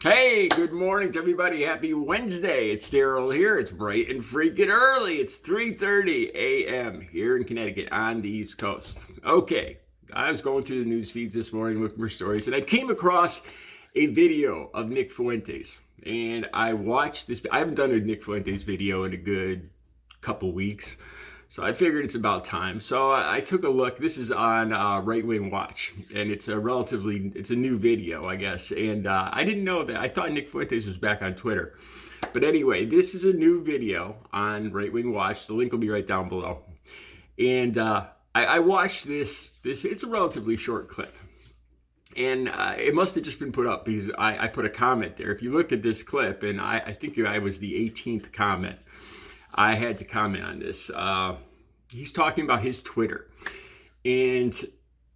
Hey, good morning to everybody. Happy Wednesday. It's Daryl here. It's bright and freaking early. It's 3:30 a.m. here in Connecticut on the East Coast. Okay, I was going through the news feeds this morning looking for stories, and I came across a video of Nick Fuentes. And I watched this. I haven't done a Nick Fuentes video in a good couple weeks. So I figured it's about time. So I took a look. This is on Right Wing Watch, and it's a new video, I guess. And I didn't know that. I thought Nick Fuentes was back on Twitter. But anyway, this is a new video on Right Wing Watch. The link will be right down below. And I watched this. It's a relatively short clip. And it must have just been put up because I put a comment there. If you look at this clip, and I think I was the 18th comment, I had to comment on this. He's talking about his Twitter. And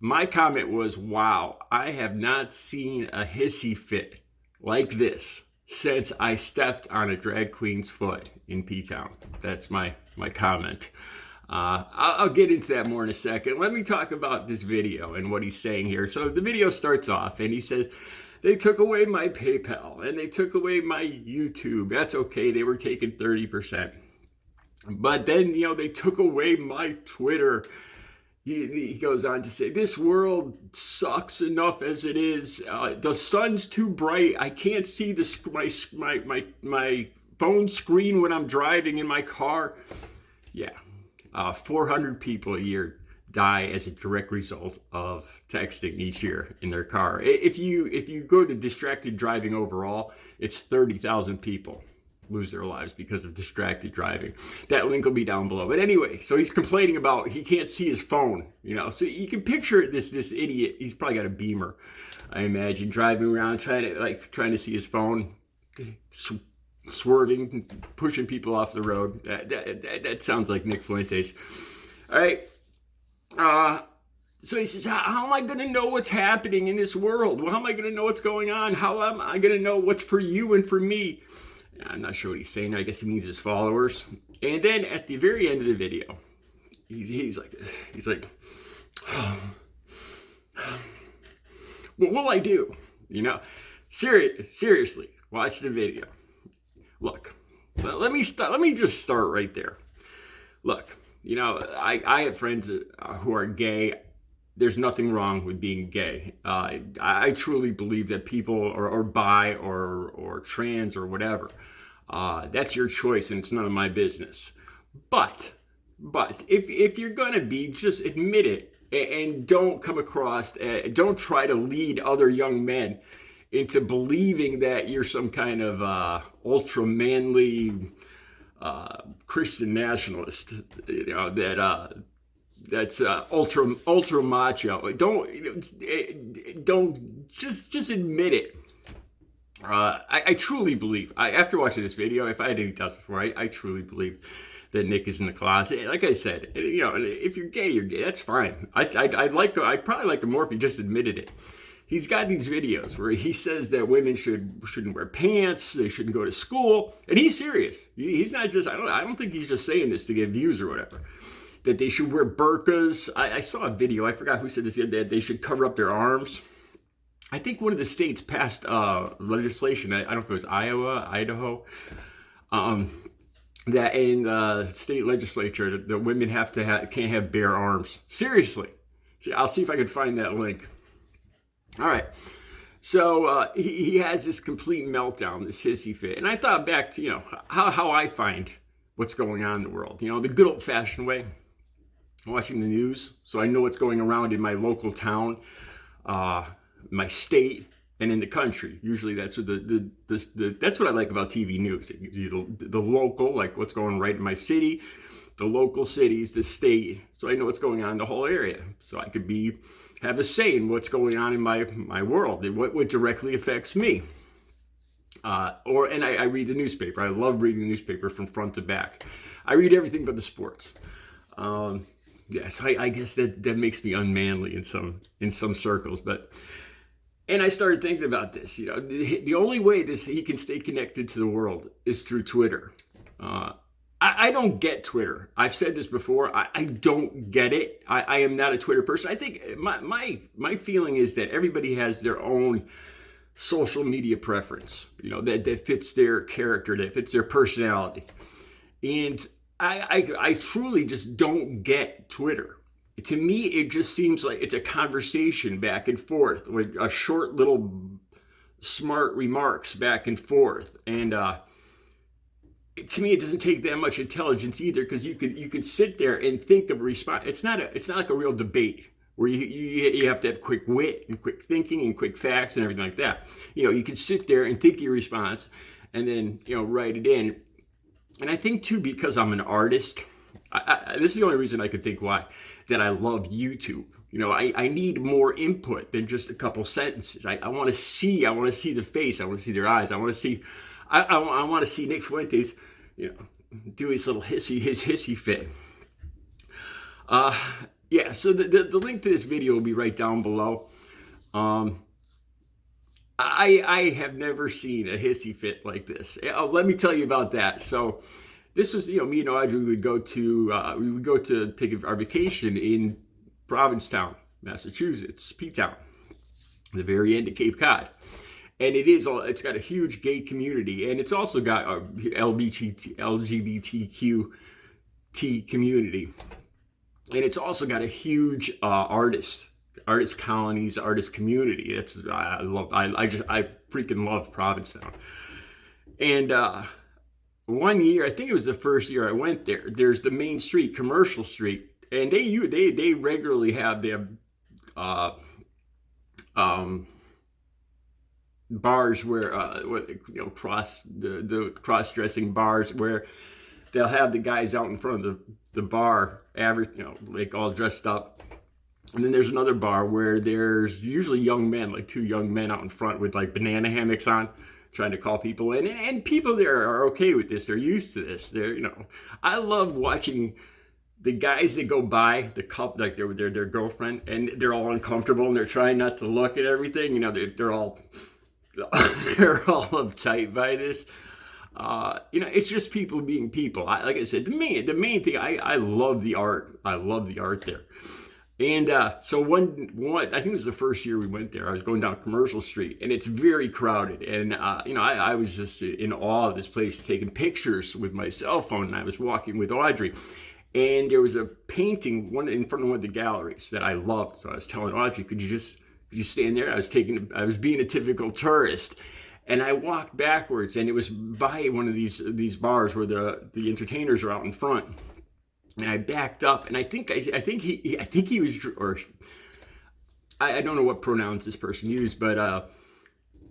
my comment was, wow, I have not seen a hissy fit like this since I stepped on a drag queen's foot in P-Town. That's my comment. I'll get into that more in a second. Let me talk about this video and what he's saying here. So the video starts off and he says, they took away my PayPal and they took away my YouTube. That's okay. They were taking 30%. But then, they took away my Twitter. He goes on to say, this world sucks enough as it is. The sun's too bright. I can't see my phone screen when I'm driving in my car. Yeah, 400 people a year die as a direct result of texting each year in their car. If you go to distracted driving overall, it's 30,000 people lose their lives because of distracted driving. That link will be down below. But anyway, so he's complaining about he can't see his phone, So you can picture this idiot. He's probably got a Beamer, I imagine, driving around trying to see his phone, swerving, pushing people off the road. That sounds like Nick Fuentes. All right. So he says, how am I going to know what's happening in this world? Well, how am I going to know what's going on? How am I going to know what's for you and for me? I'm not sure what he's saying. I guess he means his followers. And then at the very end of the video, he's like this. He's like, what will I do? Seriously, watch the video. Look, let me just start right there. Look, I have friends who are gay. There's nothing wrong with being gay. I truly believe that people are bi or trans or whatever. That's your choice and it's none of my business. But if you're gonna be, just admit it and don't come across, don't try to lead other young men into believing that you're some kind of ultra manly Christian nationalist. That's ultra macho. Don't just admit it. I truly believe. After watching this video, if I had any doubts before, I truly believe that Nick is in the closet. Like I said, if you're gay, you're gay. That's fine. I'd probably like him more if he just admitted it. He's got these videos where he says that women shouldn't wear pants, they shouldn't go to school, and he's serious. He's not just. I don't think he's just saying this to get views or whatever. That they should wear burqas. I saw a video. I forgot who said this the other day. They should cover up their arms. I think one of the states passed legislation. I don't know if it was Iowa, Idaho, that in the state legislature, the women can't have bare arms. Seriously. See, I'll see if I can find that link. All right. So he has this complete meltdown, this hissy fit. And I thought back to, how I find what's going on in the world. The good old-fashioned way. Watching the news, so I know what's going around in my local town, my state, and in the country. Usually, that's what that's what I like about TV news. The local, like what's going right in my city, the local cities, the state, so I know what's going on in the whole area. So I could have a say in what's going on in my world and what directly affects me. And I read the newspaper. I love reading the newspaper from front to back. I read everything but the sports. Yes, I guess that makes me unmanly in some circles, and I started thinking about this. The only way he can stay connected to the world is through Twitter. I don't get Twitter. I've said this before. I don't get it. I am not a Twitter person. I think my feeling is that everybody has their own social media preference, that fits their character, that fits their personality. And I truly just don't get Twitter. To me, it just seems like it's a conversation back and forth with a short little smart remarks back and forth. And to me, it doesn't take that much intelligence either, because you could sit there and think of a response. It's not like a real debate where you have to have quick wit and quick thinking and quick facts and everything like that. You can sit there and think your response and then write it in. And I think too, because I'm an artist, this is the only reason I could think why, that I love YouTube. I need more input than just a couple sentences. I want to see the face. I want to see their eyes. I want to see Nick Fuentes, do his little hissy fit. Yeah, so the link to this video will be right down below. I have never seen a hissy fit like this. Let me tell you about that. So this was, me and Audrey would go to take our vacation in Provincetown, Massachusetts, P-Town, the very end of Cape Cod. And it's got a huge gay community, and it's also got a LGBTQ community. And it's also got a huge artist colonies, artist community. I freaking love Provincetown. And one year, I think it was the first year I went there, there's the main street, Commercial Street, and they regularly have bars where the cross-dressing bars where they'll have the guys out in front of the bar, like all dressed up. And then there's another bar where there's usually young men, like two young men out in front with like banana hammocks on, trying to call people in. And people there are okay with this. They're used to this. I love watching the guys that go by the couple, like their girlfriend, and they're all uncomfortable and they're trying not to look at everything. They're all uptight by this. It's just people being people. Like I said, the main thing, I love the art. I love the art there. And so one, I think it was the first year we went there. I was going down Commercial Street, and it's very crowded. And I was just in awe of this place, taking pictures with my cell phone. And I was walking with Audrey, and there was a painting in front of one of the galleries that I loved. So I was telling Audrey, could you stand there? I was being a typical tourist. And I walked backwards, and it was by one of these bars where the entertainers are out in front. And I backed up, and I think he was, or I don't know what pronouns this person used, but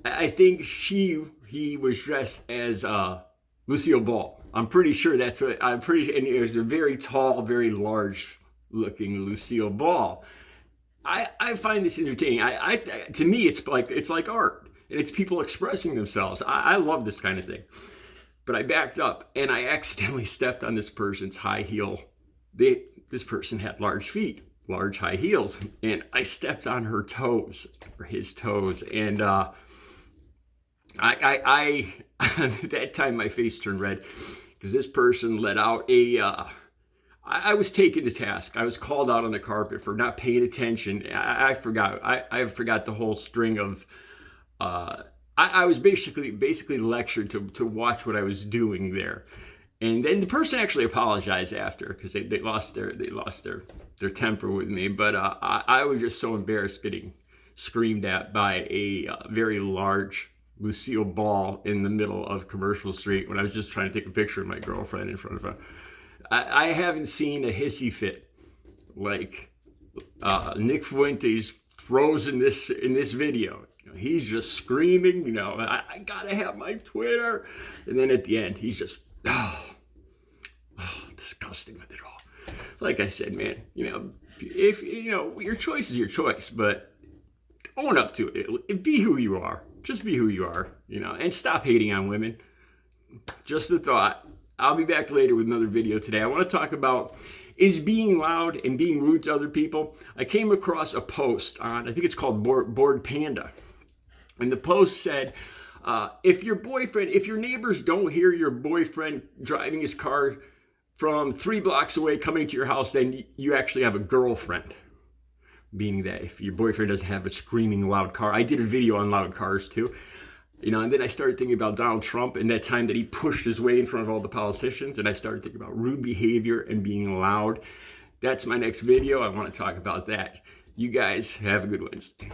I think he was dressed as Lucille Ball. I'm pretty sure that's what and it was a very tall, very large looking Lucille Ball. I find this entertaining. To me, it's like art, and it's people expressing themselves. I love this kind of thing. But I backed up, and I accidentally stepped on this person's high heel. This person had large feet, large high heels, and I stepped on her toes, or his toes, and I that time my face turned red because this person let out I was taken to task. I was called out on the carpet for not paying attention. I forgot. I forgot the whole string of. I was basically lectured to watch what I was doing there. And then the person actually apologized after, because they lost their temper with me. But I was just so embarrassed getting screamed at by a very large Lucille Ball in the middle of Commercial Street when I was just trying to take a picture of my girlfriend in front of her. I haven't seen a hissy fit like Nick Fuentes throws in this video. He's just screaming, I gotta have my Twitter. And then at the end, he's just, disgusting with it all. Like I said, man, if your choice is your choice, but own up to it. Be who you are. Just be who you are, and stop hating on women. Just a thought. I'll be back later with another video today. I want to talk about, is being loud and being rude to other people. I came across a post on, I think it's called Bored Panda. And the post said, if your neighbors don't hear your boyfriend driving his car from 3 blocks away coming to your house, then you actually have a girlfriend. Meaning that if your boyfriend doesn't have a screaming loud car. I did a video on loud cars too. You know, and then I started thinking about Donald Trump and that time that he pushed his way in front of all the politicians. And I started thinking about rude behavior and being loud. That's my next video. I want to talk about that. You guys have a good Wednesday.